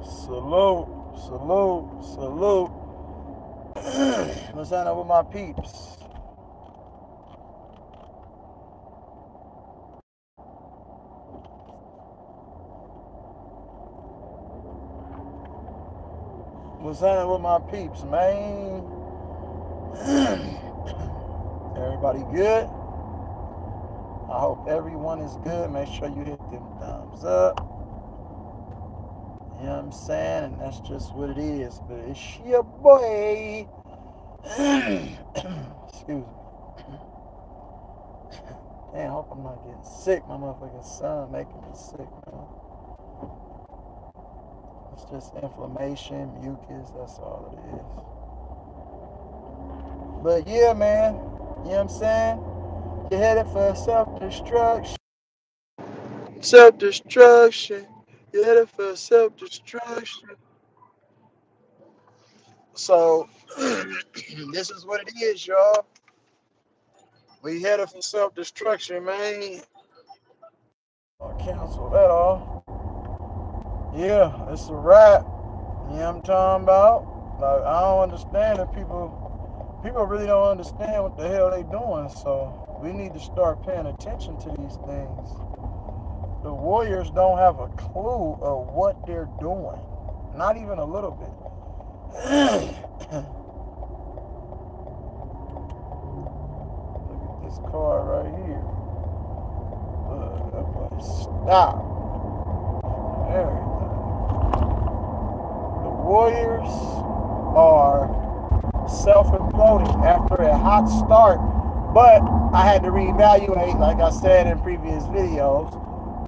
Salute, salute, salute. What's happening with my peeps? What's happening with my peeps, man? Everybody good? I hope everyone is good. Make sure you hit them thumbs up. You know what I'm saying? And that's just what it is. But it's your boy. Excuse me. Damn, I hope I'm not getting sick. My motherfucking son making me sick, man. It's just inflammation, mucus, that's all it is. But yeah, man, you know what I'm saying? You're headed for self-destruction. Self-destruction. You're headed for self-destruction. So, this is what it is, y'all. We headed for self-destruction, man. I'll cancel that off. Yeah, it's a wrap. You know what I'm talking about? Like, I don't understand that people really don't understand what the hell they doing. So we need to start paying attention to these things. The Warriors don't have a clue of what they're doing. Not even a little bit. Look at this card right here. That boy stop. Everything. The Warriors are self-imploding after a hot start, but I had to reevaluate, like I said in previous videos,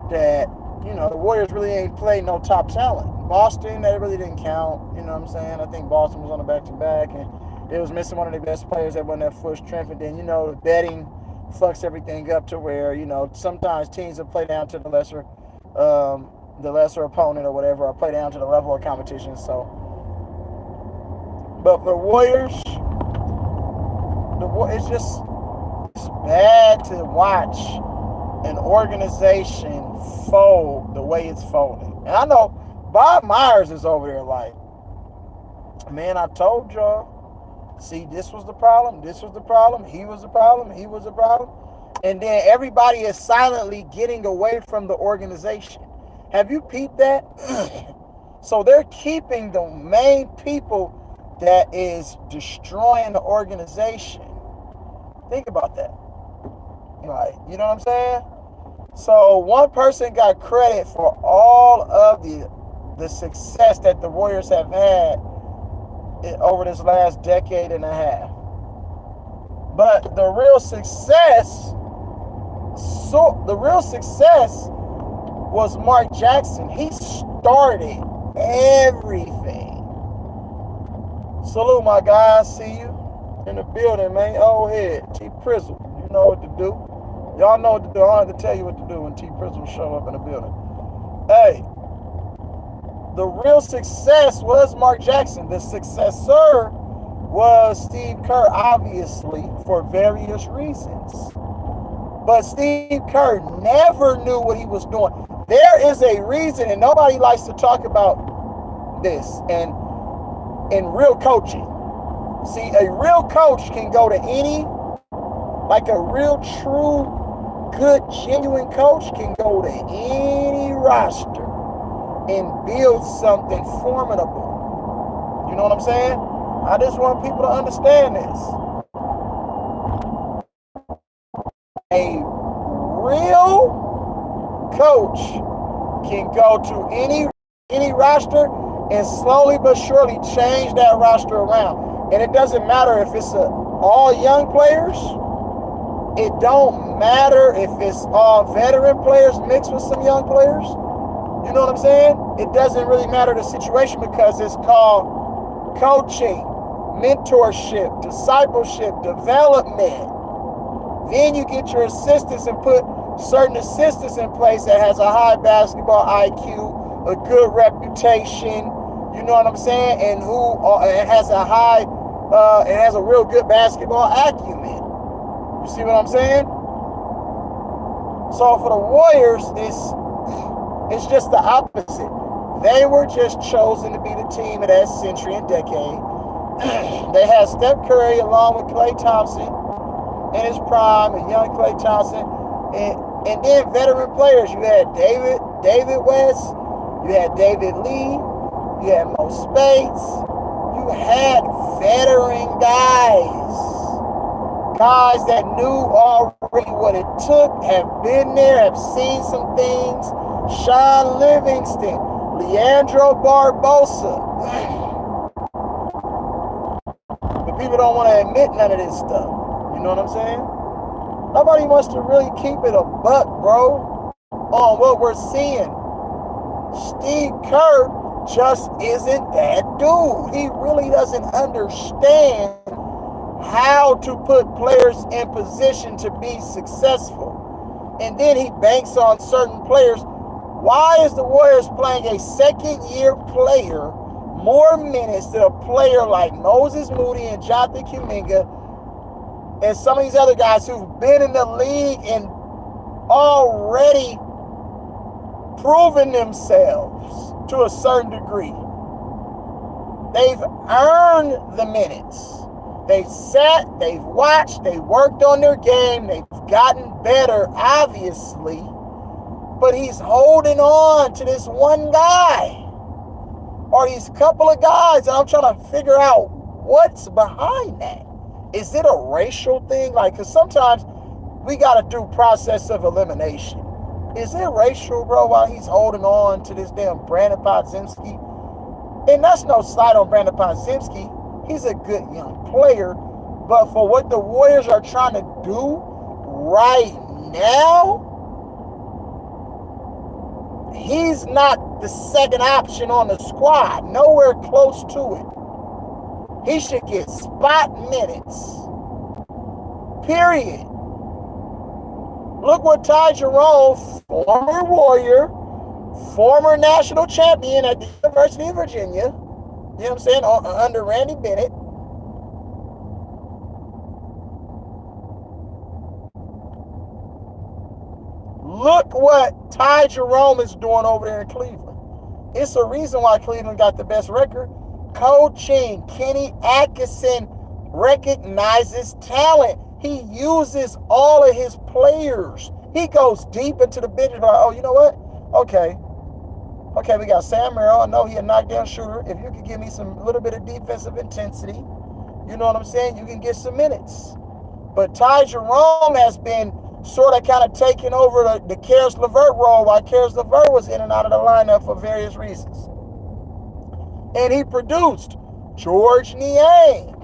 that, you know, the Warriors really ain't played no top talent. Boston, that really didn't count, you know what I'm saying? I think Boston was on a back-to-back, and they was missing one of their best players that wasn't at full strength, and then, you know, the betting fucks everything up to where, you know, sometimes teams will play down to the lesser opponent or whatever, or play down to the level of competition, so. But for the Warriors, it's bad to watch an organization fold the way it's folding. And I know Bob Myers is over there like, man, I told y'all. See, this was the problem. This was the problem. He was the problem. He was the problem. And then everybody is silently getting away from the organization. Have you peeped that? So they're keeping the main people that is destroying the organization. Think about that. Like, you know what I'm saying? So one person got credit for all of the success that the Warriors have had over this last decade and a half. But the real success was Mark Jackson. He started everything. Salute, my guys. See you in the building, man. Old head, T Prizzle. You know what to do. Y'all know what to do. I don't have to tell you what to do when T Prizzle show up in the building. Hey, the real success was Mark Jackson. The successor was Steve Kerr, obviously, for various reasons. But Steve Kerr never knew what he was doing. There is a reason, and nobody likes to talk about this, and in real coaching. See, a real coach can go to any, like a real, true, good, genuine coach can go to any roster and build something formidable. You know what I'm saying? I just want people to understand this. A real coach can go to any roster and slowly but surely change that roster around. And it doesn't matter if it's all young players. It don't matter if it's all veteran players mixed with some young players. You know what I'm saying? It doesn't really matter the situation because it's called coaching, mentorship, discipleship, development. Then you get your assistants and put certain assistants in place that has a high basketball IQ, a good reputation, you know what I'm saying, and who has a real good basketball acumen. You see what I'm saying? So for the Warriors, it's just the opposite. They were just chosen to be the team of that century and decade. They had Steph Curry along with Klay Thompson in his prime, and young Klay Thompson, and then veteran players. You had David West, you had David Lee, you had Mo Spates, you had veteran guys that knew already what it took, have been there, have seen some things. Sean Livingston, Leandro Barbosa. But people don't want to admit none of this stuff. You know what I'm saying? Nobody wants to really keep it a buck, bro, on what we're seeing. Steve Kerr just isn't that dude. He really doesn't understand how to put players in position to be successful. And then he banks on certain players. Why is the Warriors playing a second-year player more minutes than a player like Moses Moody and Jonathan Kuminga and some of these other guys who've been in the league and already proven themselves to a certain degree? They've earned the minutes. They've sat, they've watched, they've worked on their game, they've gotten better, obviously, but he's holding on to this one guy or these couple of guys, and I'm trying to figure out what's behind that. Is it a racial thing? Like, because sometimes we got to do process of elimination. Is it racial, bro, while he's holding on to this damn Brandon Podziemski? And that's no slight on Brandon Podziemski. He's a good young player. But for what the Warriors are trying to do right now, he's not the second option on the squad. Nowhere close to it. He should get spot minutes. Period. Look what Ty Jerome, former Warrior, former national champion at the University of Virginia, you know what I'm saying, under Randy Bennett. Look what Ty Jerome is doing over there in Cleveland. It's a reason why Cleveland got the best record. Coaching. Kenny Atkinson recognizes talent. He uses all of his players. He goes deep into the bench and like, oh, you know what? Okay, we got Sam Merrill. I know he's a knockdown shooter. If you could give me some little bit of defensive intensity, you know what I'm saying? You can get some minutes. But Ty Jerome has been sort of kind of taking over the Karis LeVert role while Karis LeVert was in and out of the lineup for various reasons. And he produced George Niang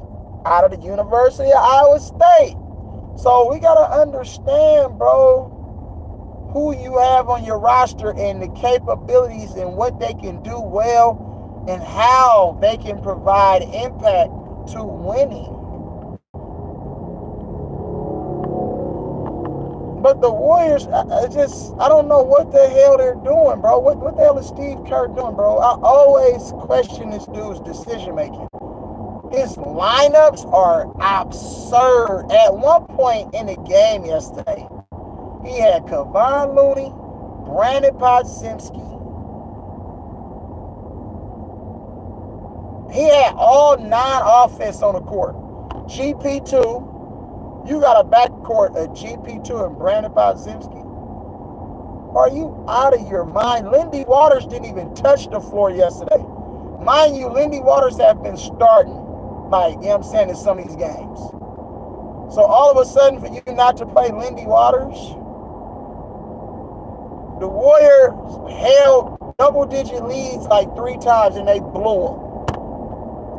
out of the University of Iowa State. So we got to understand, bro, who you have on your roster and the capabilities and what they can do well and how they can provide impact to winning. But the Warriors, I don't know what the hell they're doing, bro. What the hell is Steve Kerr doing, bro? I always question this dude's decision making. His lineups are absurd. At one point in the game yesterday, he had Kevon Looney, Brandon Podziemski. He had all 9 offense on the court. GP2. You got a backcourt of GP2 and Brandon Podziemski. Are you out of your mind? Lindy Waters didn't even touch the floor yesterday. Mind you, Lindy Waters have been starting, like, you know what I'm saying, in some of these games. So all of a sudden, for you not to play Lindy Waters, the Warriors held double-digit leads like 3 times and they blew them.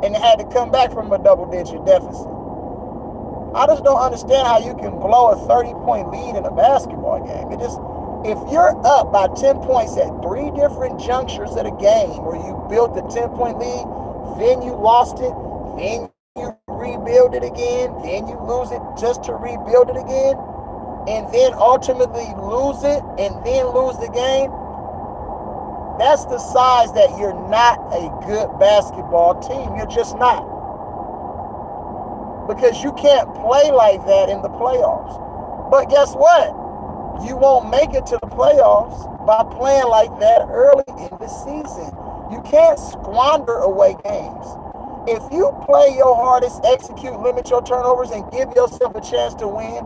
And they had to come back from a double-digit deficit. I just don't understand how you can blow a 30-point lead in a basketball game. If you're up by 10 points at 3 different junctures of the game where you built the 10-point lead, then you lost it, then you rebuild it again, then you lose it just to rebuild it again, and then ultimately lose it and then lose the game, that's the size that you're not a good basketball team. You're just not. Because you can't play like that in the playoffs. But guess what? You won't make it to the playoffs by playing like that early in the season. You can't squander away games. If you play your hardest, execute, limit your turnovers, and give yourself a chance to win,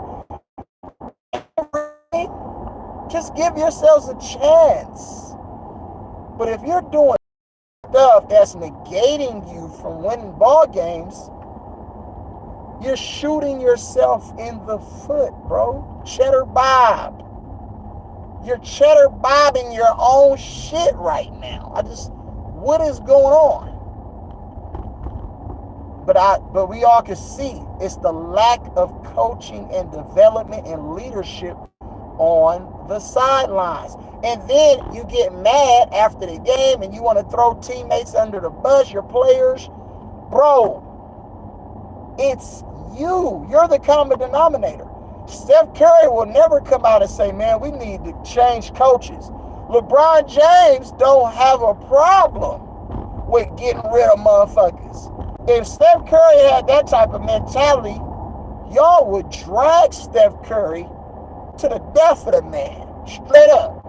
just give yourselves a chance. But if you're doing stuff that's negating you from winning ball games, you're shooting yourself in the foot, bro. Cheddar Bob. You're cheddar bobbing your own shit right now. What is going on? But we all can see it's the lack of coaching and development and leadership on the sidelines. And then you get mad after the game and you want to throw teammates under the bus, your players. Bro, it's you. You're the common denominator. Steph Curry will never come out and say, man, we need to change coaches. LeBron James don't have a problem with getting rid of motherfuckers. If Steph Curry had that type of mentality, y'all would drag Steph Curry to the death of the man. Straight up.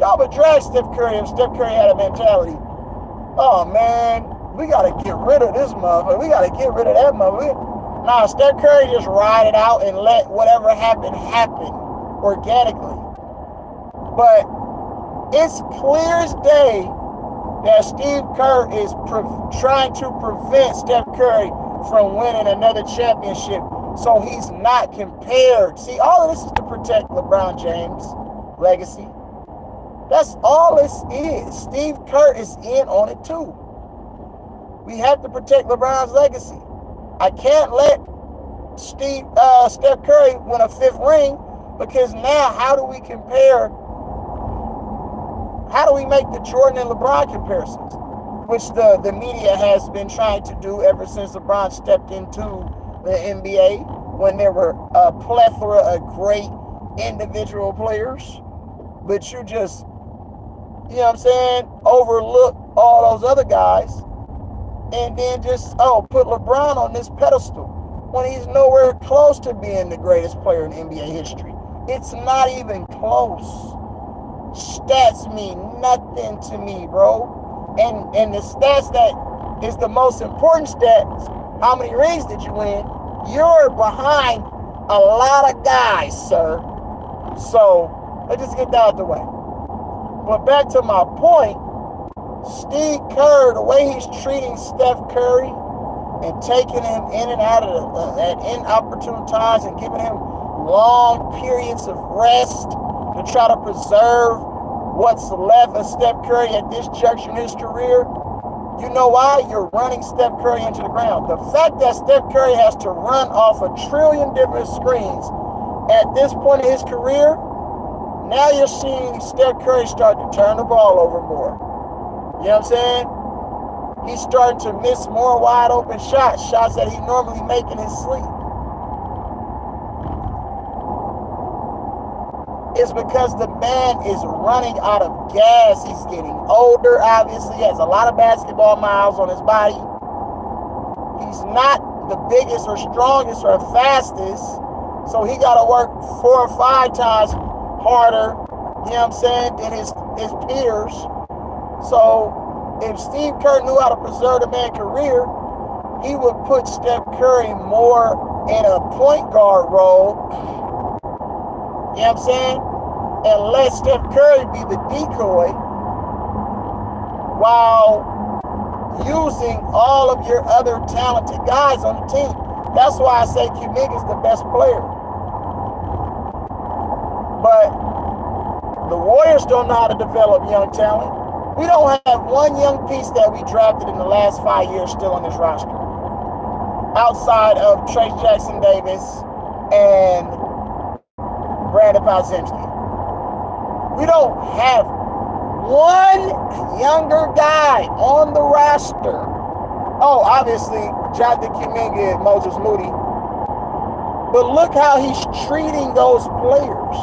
Y'all would drag Steph Curry if Steph Curry had a mentality. Oh, man, we got to get rid of this motherfucker. We got to get rid of that motherfucker. Nah, Steph Curry just ride it out and let whatever happen organically. But it's clear as day that Steve Kerr is trying to prevent Steph Curry from winning another championship so he's not compared. See, all of this is to protect LeBron James' legacy. That's all this is. Steve Kerr is in on it too. We have to protect LeBron's legacy. I can't let Steph Curry win a 5th ring, because now how do we compare? How do we make the Jordan and LeBron comparisons, which the media has been trying to do ever since LeBron stepped into the NBA, when there were a plethora of great individual players, but you just, you know what I'm saying, overlook all those other guys and then just, put LeBron on this pedestal when he's nowhere close to being the greatest player in NBA history. It's not even close. Stats mean nothing to me, bro. And the stats that is the most important stats, how many rings did you win? You're behind a lot of guys, sir. So let's just get that out of the way. But back to my point, Steve Kerr, the way he's treating Steph Curry and taking him in and out of at inopportune times and giving him long periods of rest to try to preserve what's left of Steph Curry at this juncture in his career. You know why? You're running Steph Curry into the ground. The fact that Steph Curry has to run off a trillion different screens at this point in his career, now you're seeing Steph Curry start to turn the ball over more. You know what I'm saying? He's starting to miss more wide open shots that he normally make in his sleep. It's because the man is running out of gas. He's getting older, obviously. He has a lot of basketball miles on his body. He's not the biggest or strongest or fastest, so he got to work 4 or 5 times harder, you know what I'm saying, than his peers. So if Steve Kerr knew how to preserve the man's career, he would put Steph Curry more in a point guard role, you know what I'm saying, and let Steph Curry be the decoy while using all of your other talented guys on the team. That's why I say Kuminga is the best player. But the Warriors don't know how to develop young talent. We don't have one young piece that we drafted in the last 5 years still on this roster, outside of Trace Jackson Davis and Brandon Podziemski. We don't have one younger guy on the roster. Oh, obviously, Jonathan Kuminga and Moses Moody. But look how he's treating those players.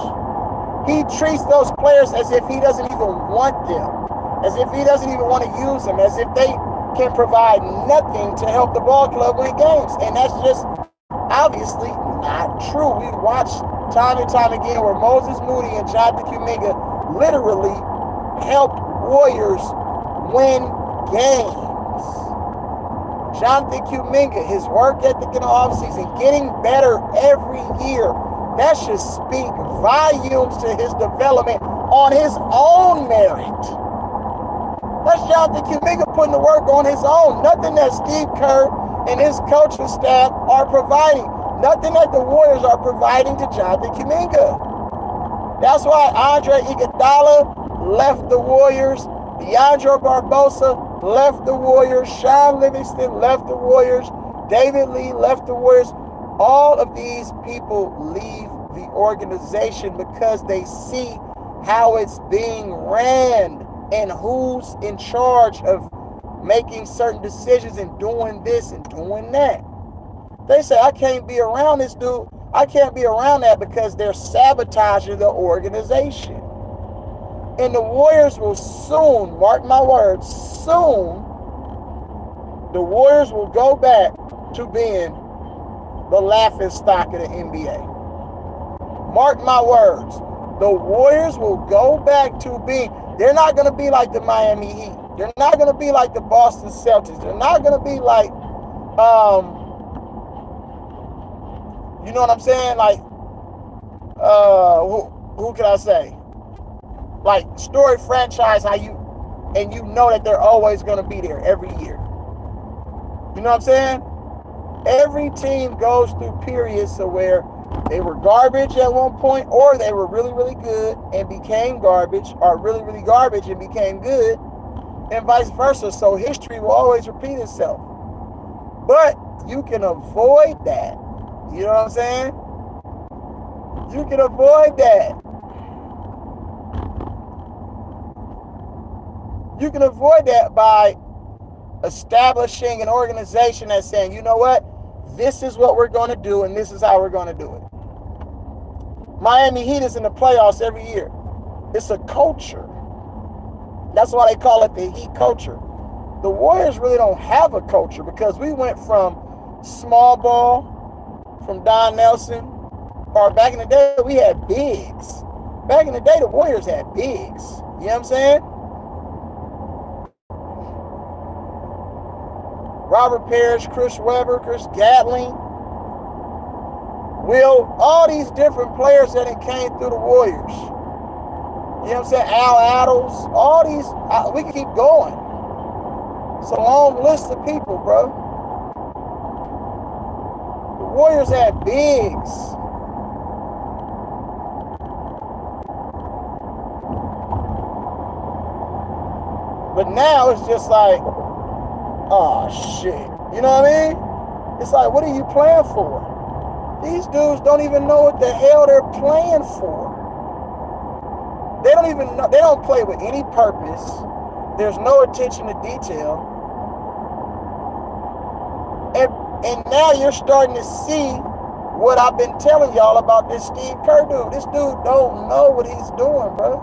He treats those players as if he doesn't even want them, as if he doesn't even want to use them, as if they can provide nothing to help the ball club win games. And that's just obviously not true. We've watched time and time again where Moses Moody and Jonathan Kuminga literally helped Warriors win games. Jonathan Kuminga, his work ethic in the offseason, getting better every year. That should speak volumes to his development on his own merit. That's Jonathan Kuminga putting the work on his own. Nothing that Steve Kerr and his coaching staff are providing. Nothing that the Warriors are providing to Jonathan Kuminga. That's why Andre Iguodala left the Warriors. Leandro Barbosa left the Warriors. Sean Livingston left the Warriors. David Lee left the Warriors. All of these people leave the organization because they see how it's being ran and who's in charge of making certain decisions and doing this and doing that. They say, I can't be around this dude. I can't be around that because they're sabotaging the organization. And the Warriors will soon, mark my words, soon, the Warriors will go back to being the laughing stock of the NBA. Mark my words. The Warriors will go back to being, they're not going to be like the Miami Heat. They're not going to be like the Boston Celtics. They're not going to be like, you know what I'm saying? Like, who can I say? Like, story franchise, how you, and you know that they're always going to be there every year. You know what I'm saying? Every team goes through periods of where they were garbage at one point, or they were really, really good and became garbage, or really, really garbage and became good, and vice versa. So history will always repeat itself. But you can avoid that. You know what I'm saying? You can avoid that. You can avoid that by establishing an organization that's saying, you know what? This is what we're going to do, and this is how we're going to do it. Miami Heat is in the playoffs every year. It's a culture. That's why they call it the Heat culture. The Warriors really don't have a culture because we went from small ball, from Don Nelson, or back in the day, we had bigs. Back in the day, the Warriors had bigs. You know what I'm saying? Robert Parrish, Chris Webber, Chris Gatling, Will, all these different players that came through the Warriors. You know what I'm saying? Al Attles, all these, we can keep going. It's a long list of people, bro. The Warriors had bigs. But now it's just like, oh shit. You know what I mean? It's like, what are you playing for? These dudes don't even know what the hell they're playing for. They don't even know, they don't play with any purpose. There's no attention to detail. And now you're starting to see what I've been telling y'all about this Steve Kerr dude. This dude don't know what he's doing, bro.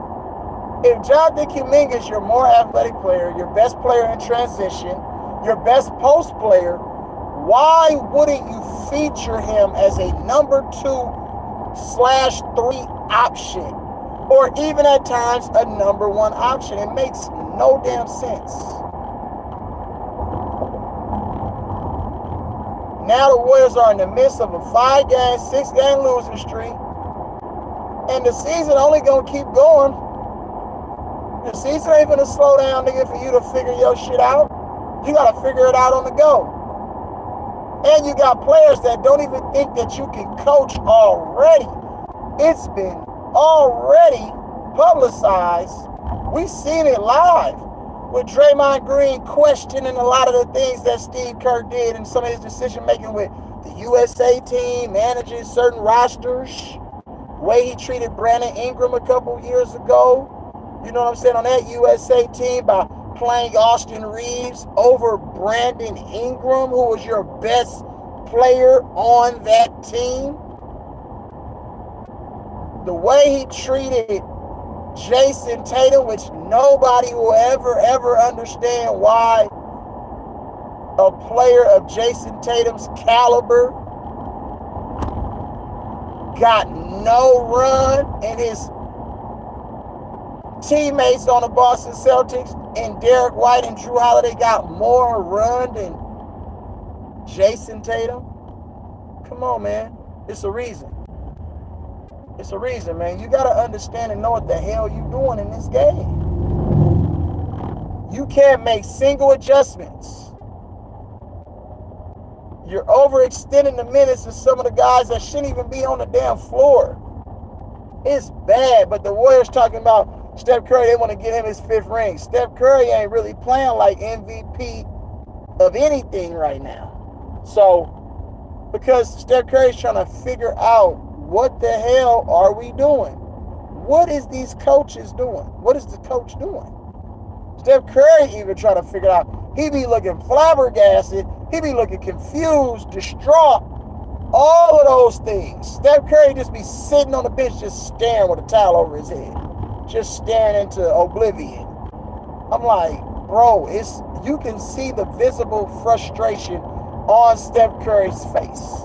If Jonathan Kuminga is your more athletic player, your best player in transition, your best post player, why wouldn't you feature him as a number 2/3 option? Or even at times a number 1 option? It makes no damn sense. Now the Warriors are in the midst of a 5-game, 6-game losing streak. And the season only gonna keep going. The season ain't gonna slow down, nigga, for you to figure your shit out. You gotta figure it out on the go. And you got players that don't even think that you can coach already. It's been already publicized. We've seen it live with Draymond Green questioning a lot of the things that Steve Kerr did and some of his decision making with the USA team, managing certain rosters, the way he treated Brandon Ingram a couple years ago. You know what I'm saying, on that USA team, by playing Austin Reeves over Brandon Ingram, who was your best player on that team. The way he treated Jason Tatum, which nobody will ever understand why a player of Jason Tatum's caliber got no run, and his teammates on the Boston Celtics and Derek White and Drew Holiday got more run than Jason Tatum? Come on, man. It's a reason. It's a reason, man. You got to understand and know what the hell you're doing in this game. You can't make single adjustments. You're overextending the minutes of some of the guys that shouldn't even be on the damn floor. It's bad, but the Warriors talking about Steph Curry, they want to get him his 5th ring. Steph Curry ain't really playing like MVP of anything right now. So, because Steph Curry's trying to figure out what the hell are we doing? What is these coaches doing? What is the coach doing? Steph Curry even trying to figure it out. He be looking flabbergasted. He be looking confused, distraught. All of those things. Steph Curry just be sitting on the bench just staring with a towel over his head. Just staring into oblivion. I'm like, bro, you can see the visible frustration on Steph Curry's face.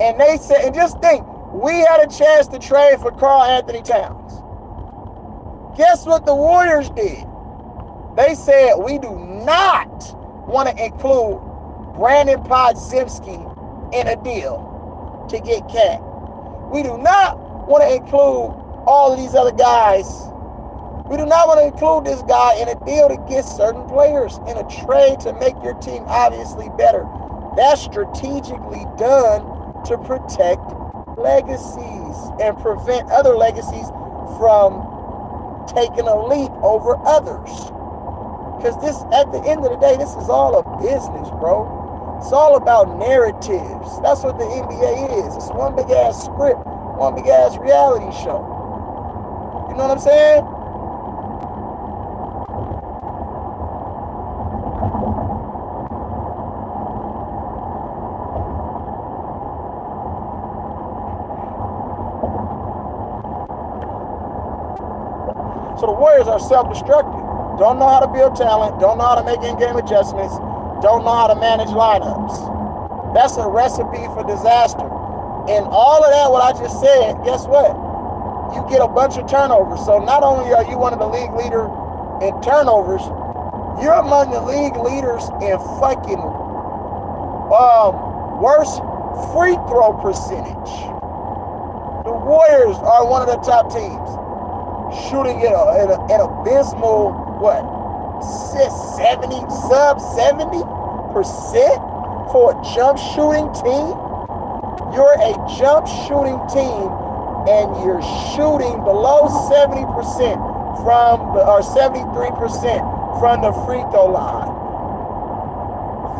And they said, and just think, we had a chance to trade for Karl Anthony Towns. Guess what the Warriors did? They said, we do not want to include Brandon Podziemski in a deal to get Cat. We do not want to include all of these other guys. We do not want to include this guy in a deal to get certain players in a trade to make your team obviously better. That's strategically done to protect legacies and prevent other legacies from taking a leap over others. Because this, at the end of the day, this is all a business, bro. It's all about narratives. That's what the NBA is. It's one big ass script, one big ass reality show. You know what I'm saying? So the Warriors are self-destructive. Don't know how to build talent. Don't know how to make in-game adjustments. Don't know how to manage lineups. That's a recipe for disaster. And all of that, what I just said, guess what? You get a bunch of turnovers. So not only are you one of the league leader in turnovers, you're among the league leaders in fucking worst free throw percentage. The Warriors are one of the top teams, shooting at an abysmal, what, 70% for a jump shooting team? You're a jump shooting team and you're shooting below 70% or 73% from the free throw line.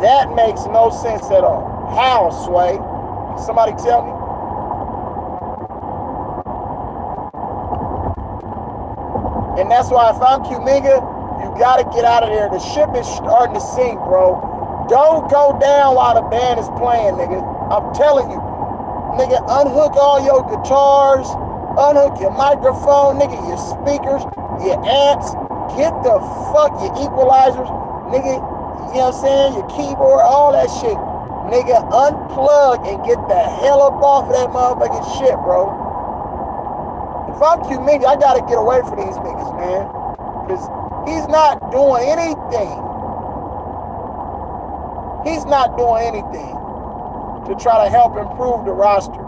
That makes no sense at all. How, Sway? Somebody tell me. And that's why if I'm Kuminga, you got to get out of there. The ship is starting to sink, bro. Don't go down while the band is playing, nigga. I'm telling you. Nigga, unhook all your guitars, unhook your microphone, nigga, your speakers, your amps. Get the fuck, your equalizers, nigga, you know what I'm saying? Your keyboard, all that shit. Nigga, unplug and get the hell up off of that motherfucking shit, bro. If I'm Kuminga, I gotta get away from these niggas, man. Because he's not doing anything. He's not doing anything to try to help improve the roster.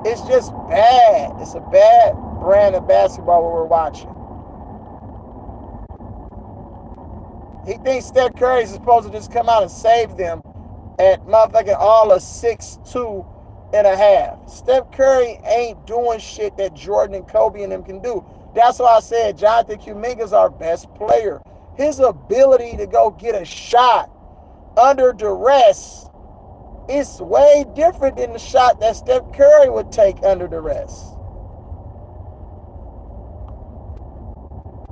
It's just bad. It's a bad brand of basketball what we're watching. He thinks Steph Curry is supposed to just come out and save them at motherfucking all of 6'2.5". Steph Curry ain't doing shit that Jordan and Kobe and them can do. That's why I said Jonathan Kuminga's our best player. His ability to go get a shot under duress is way different than the shot that Steph Curry would take under duress.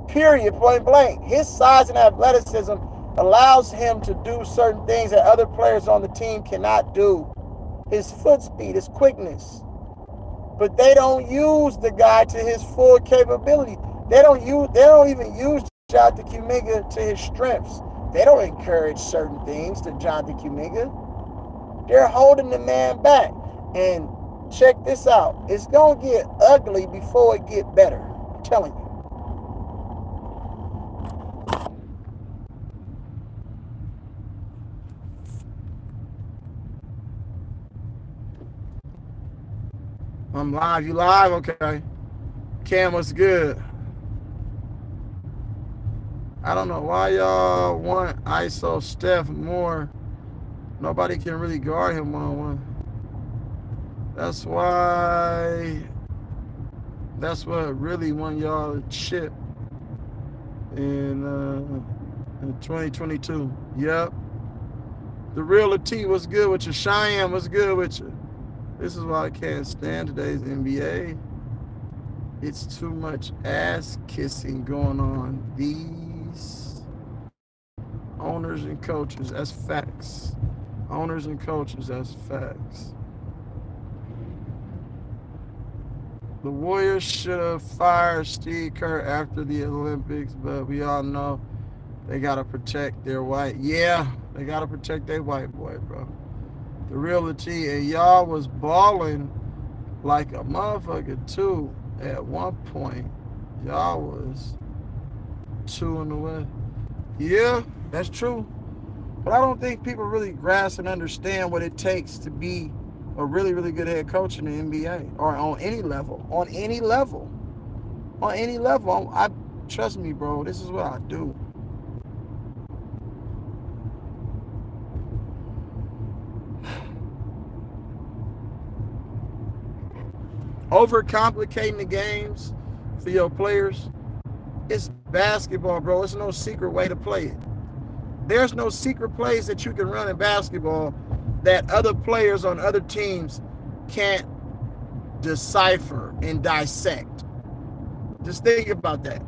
Period, point blank. His size and athleticism allows him to do certain things that other players on the team cannot do. His foot speed, his quickness. But they don't use the guy to his full capability. They don't even use Jonathan Kuminga to his strengths. They don't encourage certain things to Jonathan Kuminga. They're holding the man back. And Check this out. It's going to get ugly before it get better. I'm telling you. I'm live. You live? Okay. Cam, what's good? I don't know why y'all want ISO Steph more. Nobody can really guard him one-on-one. That's what really won y'all a chip in 2022. Yep. The real T was good with you. Cheyenne was good with you. This is why I can't stand today's NBA. It's too much ass kissing going on. These owners and coaches, that's facts. Owners and coaches, that's facts. The Warriors should have fired Steve Kerr after the Olympics, but we all know they got to protect their white. Yeah, they got to protect their white boy, bro. The real T. And y'all was balling like a motherfucker, too, at one point. Y'all was 2 in the West. Yeah, that's true. But I don't think people really grasp and understand what it takes to be a really, really good head coach in the NBA or on any level. On any level. On any level. Trust me, bro. This is what I do. Overcomplicating the games for your players. It's basketball, bro. It's no secret way to play it. There's no secret plays that you can run in basketball that other players on other teams can't decipher and dissect. Just think about that.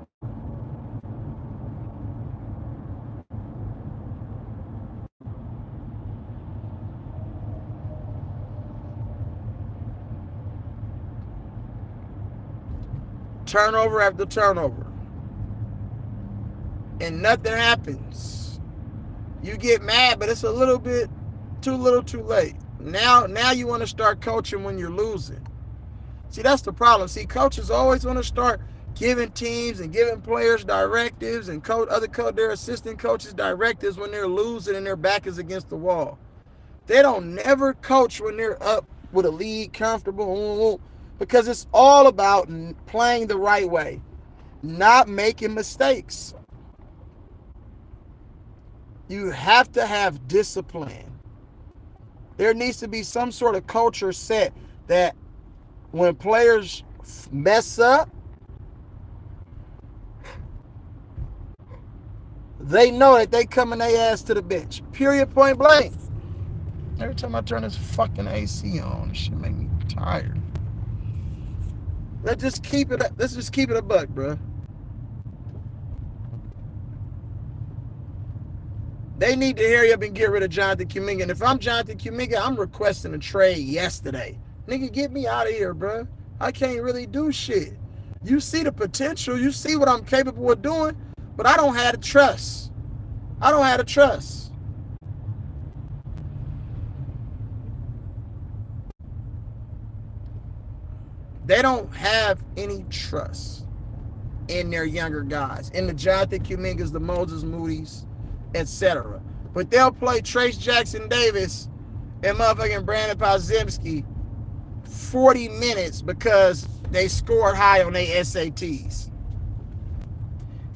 Turnover after turnover. And nothing happens. You get mad, but it's a little bit too little too late. Now you want to start coaching when you're losing. See, that's the problem. See, coaches always want to start giving teams and giving players directives and their assistant coaches directives when they're losing and their back is against the wall. They don't never coach when they're up with a lead, comfortable, because it's all about playing the right way, not making mistakes. You have to have discipline. There needs to be some sort of culture set that when players mess up, they know that they coming their ass to the bench. Period, point blank. Every time I turn this fucking AC on, this shit make me tired. Let's just keep it a buck, bro. They need to hurry up and get rid of Jonathan Kuminga. And if I'm Jonathan Kuminga, I'm requesting a trade yesterday. Nigga, get me out of here, bro. I can't really do shit. You see the potential. You see what I'm capable of doing. But I don't have the trust. They don't have any trust in their younger guys. In the Jonathan Kumingas, the Moses Moody's, etc. But they'll play Trace Jackson Davis and motherfucking Brandon Podziemski 40 minutes because they scored high on their SATs.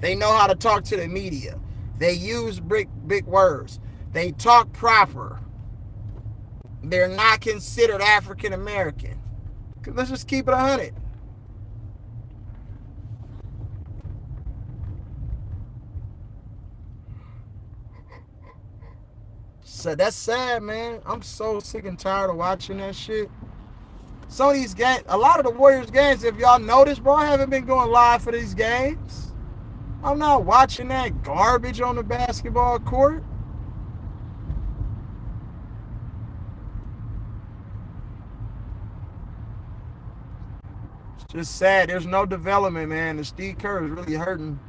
They know how to talk to the media. They use big words. They talk proper. They're not considered African American. Let's just keep it 100. So that's sad, man. I'm so sick and tired of watching that shit. Some of these games, a lot of the Warriors games, if y'all notice, bro, I haven't been going live for these games. I'm not watching that garbage on the basketball court. It's just sad. There's no development, man. The Steve Curry is really hurting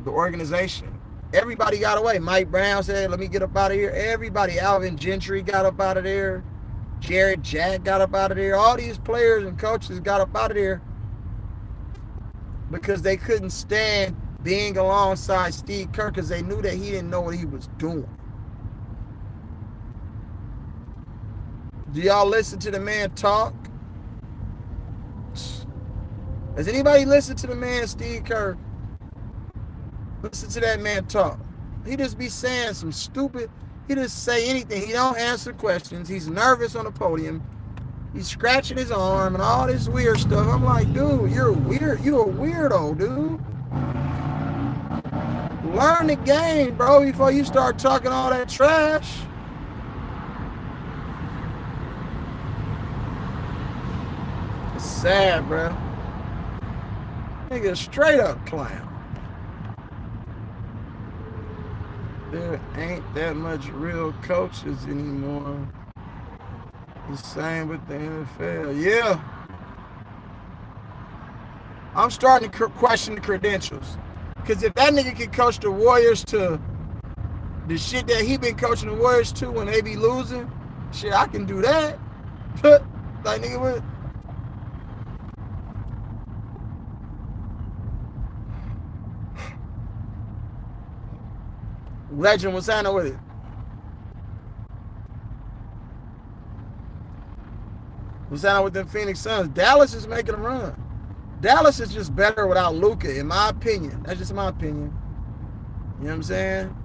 the organization. Everybody got away. Mike Brown said, let me get up out of here. Everybody, Alvin Gentry got up out of there. Jared Jack got up out of there. All these players and coaches got up out of there because they couldn't stand being alongside Steve Kerr because they knew that he didn't know what he was doing. Do y'all listen to the man talk? Has anybody listened to the man Steve Kerr? Listen to that man talk. He just be saying some stupid, he just say anything. He don't answer questions. He's nervous on the podium. He's scratching his arm and all this weird stuff. I'm like, dude, you're weird. You're a weirdo, dude. Learn the game, bro, before you start talking all that trash. It's sad, bro. Nigga, straight up clown. There ain't that much real coaches anymore. The same with the NFL. Yeah. I'm starting to question the credentials. Because if that nigga can coach the Warriors to the shit that he been coaching the Warriors to when they be losing, shit, I can do that. Like, nigga, what? Legend was signing with it. Was signing with them Phoenix Suns. Dallas is making a run. Dallas is just better without Luka, in my opinion. That's just my opinion. You know what I'm saying?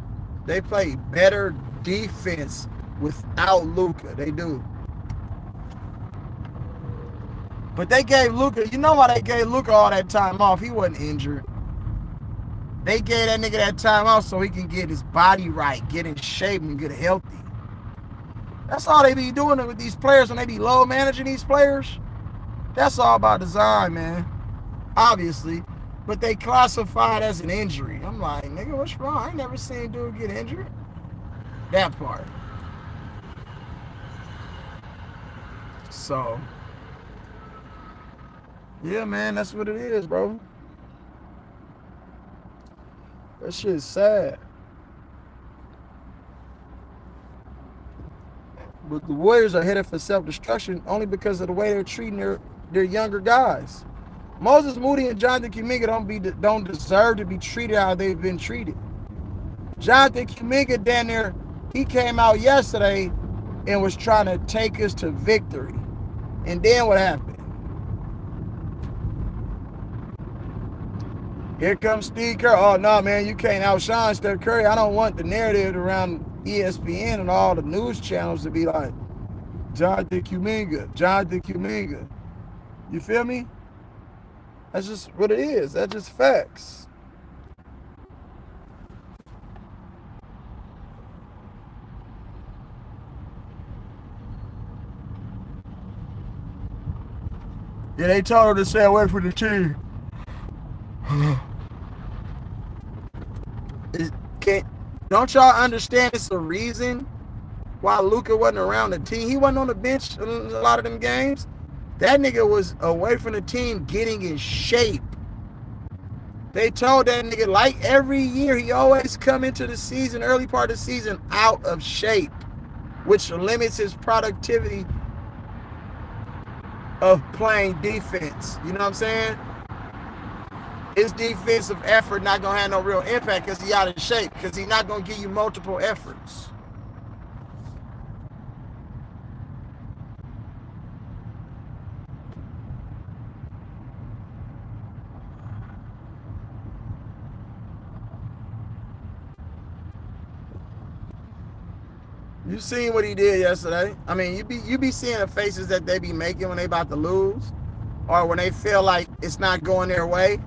They play better defense without Luka. They do. But they gave Luka, you know why they gave Luka all that time off? He wasn't injured. They gave that nigga that time off so he can get his body right, get in shape, and get healthy. That's all they be doing with these players when they be low managing these players. That's all about design, man. Obviously. But they classify it as an injury. I'm like, nigga, what's wrong? I ain't never seen dude get injured. That part. So, yeah, man, that's what it is, bro. That shit is sad. But the Warriors are headed for self-destruction only because of the way they're treating their younger guys. Moses Moody and Jonathan Kuminga don't deserve to be treated how they've been treated. Jonathan Kuminga down there, he came out yesterday and was trying to take us to victory. And then what happened? Here comes Steve Curry. Oh, no, man, you can't outshine Steph Curry. I don't want the narrative around ESPN and all the news channels to be like, Jonathan Kuminga, Jonathan Kuminga. You feel me? That's just what it is. That's just facts. Yeah, they told her to stay away from the team. Don't y'all understand it's a reason why Luka wasn't around the team? He wasn't on the bench in a lot of them games. That nigga was away from the team getting in shape. They told that nigga, like every year, he always come into the season, early part of the season, out of shape, which limits his productivity of playing defense. You know what I'm saying? His defensive effort not going to have no real impact because he out of shape, because he's not going to give you multiple efforts. You seen what he did yesterday. I mean, you be seeing the faces that they be making when they about to lose or when they feel like it's not going their way.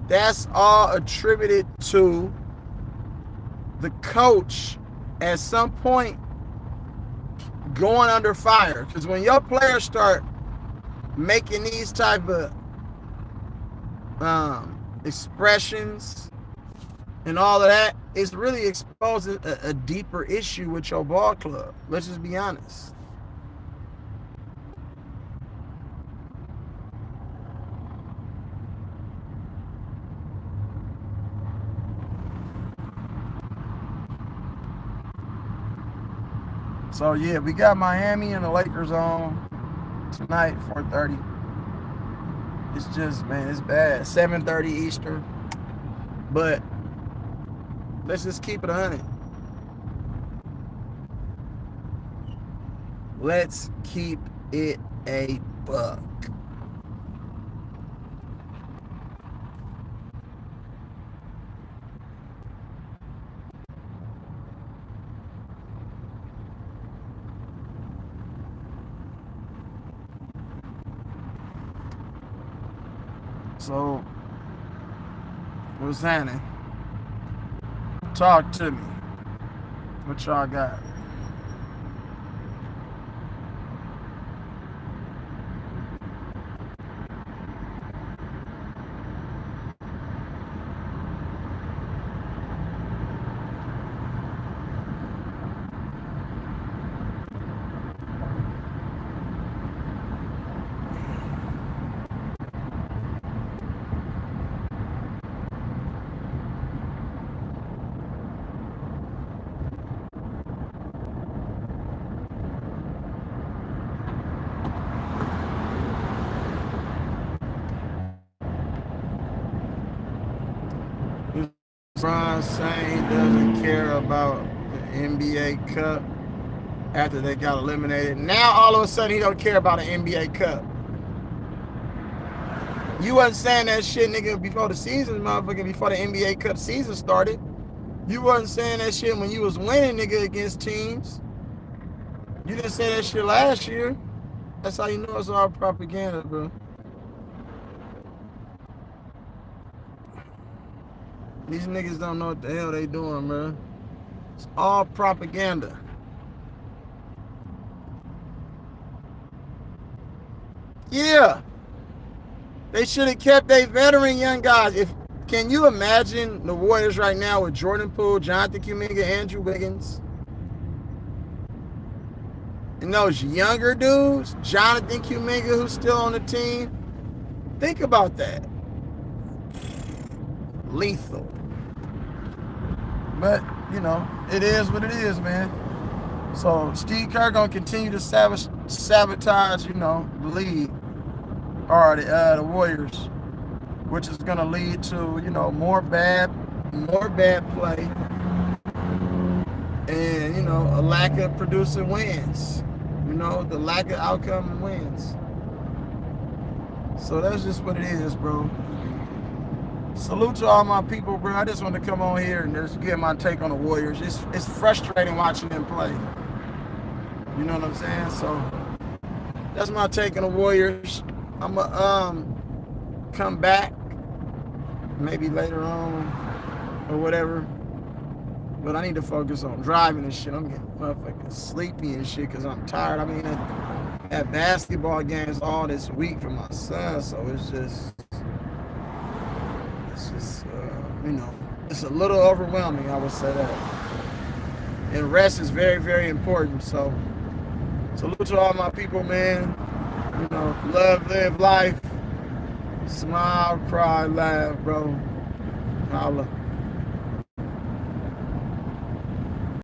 That's all attributed to the coach at some point going under fire. Because when your players start making these type of expressions and all of that, it's really exposing a deeper issue with your ball club. Let's just be honest. So yeah, we got Miami and the Lakers on tonight, 4:30. It's just, man, it's bad. 7:30 Eastern. But let's just keep it 100. Let's keep it a buck. So, what's happening? Talk to me. What y'all got? LeBron saying he doesn't care about the NBA Cup after they got eliminated. Now all of a sudden he don't care about an NBA Cup. You wasn't saying that shit, nigga, before the season, motherfucker, before the NBA Cup season started. You wasn't saying that shit when you was winning, nigga, against teams. You didn't say that shit last year. That's how you know it's all propaganda, bro. These niggas don't know what the hell they doing, bro. It's all propaganda. Yeah. They should have kept their veteran young guys. Can you imagine the Warriors right now with Jordan Poole, Jonathan Kuminga, Andrew Wiggins? And those younger dudes, Jonathan Kuminga, who's still on the team. Think about that. Lethal. But, you know, it is what it is, man. So Steve Kerr gonna continue to sabotage, you know, the league or the Warriors, which is gonna lead to, you know, more bad play, and, you know, a lack of producing wins. You know, the lack of outcome wins. So that's just what it is, bro. Salute to all my people, bro. I just want to come on here and just get my take on the Warriors. It's frustrating watching them play. You know what I'm saying? So that's my take on the Warriors. I'ma come back maybe later on or whatever. But I need to focus on driving and shit. I'm getting motherfucking sleepy and shit because I'm tired. I mean, I had basketball games all this week for my son, so it's just you know, it's a little overwhelming, I would say that. And rest is very, very important. So salute to all my people, man. You know, love, live life, smile, cry, laugh, bro. Holla.